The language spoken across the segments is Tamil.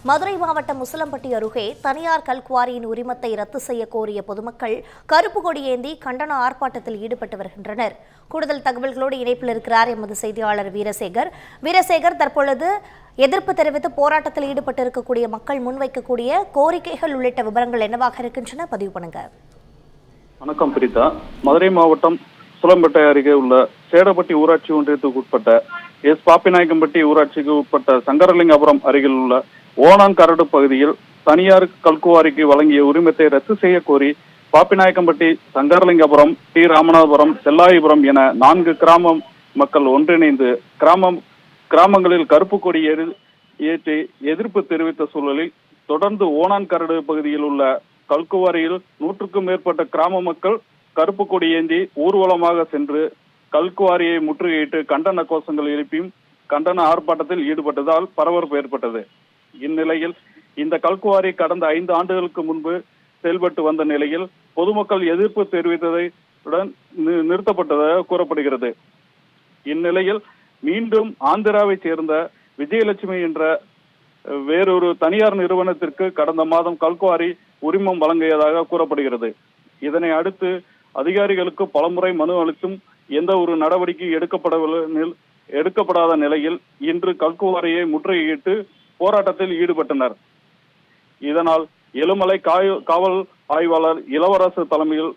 மதுரை மாவட்டம் உசிலம்பட்டி அருகே தனியார் கல்குவாரியின் உரிமத்தை ரத்து செய்ய கோரிய பொதுமக்கள் கருப்பு கொடி ஏந்தி கண்டன ஆர்ப்பாட்டத்தில் ஈடுபட்டு வருகின்றனர். கூடுதல் தகவல்களோடு இணைப்பில் இருக்கிறார் எமது செய்தியாளர் வீரசேகர். தற்பொழுது எதிர்ப்பு தெரிவித்து போராட்டத்தில் ஈடுபட்டிருக்கக்கூடிய மக்கள் முன்வைக்கக்கூடிய கோரிக்கைகள் உள்ளிட்ட விவரங்கள் என்னவாக இருக்கின்றன? பதிவு பண்ணுங்க. வணக்கம் பிரிதா. மதுரை மாவட்டம் உசிலம்பட்டி அருகே உள்ள சேடப்பட்டி ஊராட்சி ஒன்றியத்துக்கு உட்பட்ட பாப்பிநாயக்கம்பட்டி ஊராட்சிக்கு உட்பட்ட சங்கரலிங்கபுரம் அருகில் உள்ள ஓணாங்கரடு பகுதியில் தனியார் கல்குவாரிக்கு வழங்கிய உரிமத்தை ரத்து செய்ய கோரி பாப்பிநாயக்கம்பட்டி, சங்கரலிங்கபுரம், டி ராமநாதபுரம், செல்லாயிபுரம் என 4 கிராம மக்கள் ஒன்றிணைந்து கிராமங்களில் கருப்பு கொடி ஏற்றி எதிர்ப்பு தெரிவித்த சூழலில் தொடர்ந்து ஓணாங்கரடு பகுதியில் உள்ள கல்குவாரியில் 100க்கும் மேற்பட்ட கிராம மக்கள் கருப்பு கொடி ஏந்தி ஊர்வலமாக சென்று கல்குவாரியை முற்றுகையிட்டு கண்டன கோஷங்கள் எழுப்பியும் கண்டன ஆர்ப்பாட்டத்தில் ஈடுபட்டதால் பரபரப்பு ஏற்பட்டது. இந்நிலையில் இந்த கல்குவாரி கடந்த 5 ஆண்டுகளுக்கு முன்பு செயல்பட்டு வந்த நிலையில் பொதுமக்கள் எதிர்ப்பு தெரிவித்ததுடன் நிறுத்தப்பட்டதாக கூறப்படுகிறது. இந்நிலையில் மீண்டும் ஆந்திராவை சேர்ந்த விஜயலட்சுமி என்ற வேறொரு தனியார் நிறுவனத்திற்கு கடந்த மாதம் கல்குவாரி உரிமம் வழங்கியதாக கூறப்படுகிறது. இதனை அடுத்து அதிகாரிகளுக்கு பலமுறை மனு அளித்தும் எந்த ஒரு நடவடிக்கை எடுக்கப்படாத நிலையில் இன்று கல்குவாரியை முற்றுகையிட்டு போராட்டத்தில் ஈடுபட்டனர். இதனால் எழுமலை காவல் ஆய்வாளர் இளவரசு தலைமையில்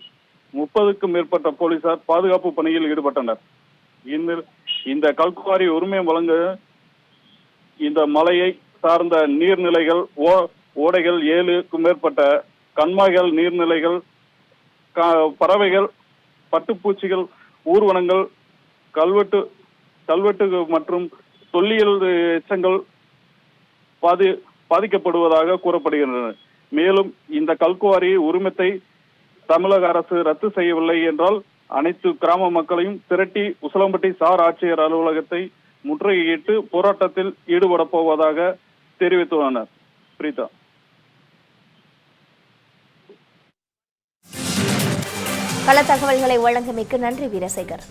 30க்கும் மேற்பட்ட போலீசார் பாதுகாப்பு பணியில் ஈடுபட்டனர். இந்த கல்குவாரி உரிமம் வழங்க இந்த மலையை சார்ந்த நீர்நிலைகள், ஓடைகள், 7க்கும் மேற்பட்ட கண்மாய்கள், நீர்நிலைகள், பறவைகள், பட்டுப்பூச்சிகள், ஊர்வனங்கள், கல்வெட்டு மற்றும் தொல்லியல் எச்சங்கள் பாதிக்கப்படுவதாக கூறப்படுகின்றன. மேலும் இந்த கல்குவாரி உரிமத்தை தமிழக அரசு ரத்து செய்யவில்லை என்றால் அனைத்து கிராம மக்களையும் திரட்டி உசிலம்பட்டி சார் ஆட்சியர் அலுவலகத்தை முற்றுகையிட்டு போராட்டத்தில் ஈடுபட போவதாக தெரிவித்துள்ளனர். பிரீதா. பல தகவல்களை வழங்கியமைக்கு நன்றி வீரசேகர்.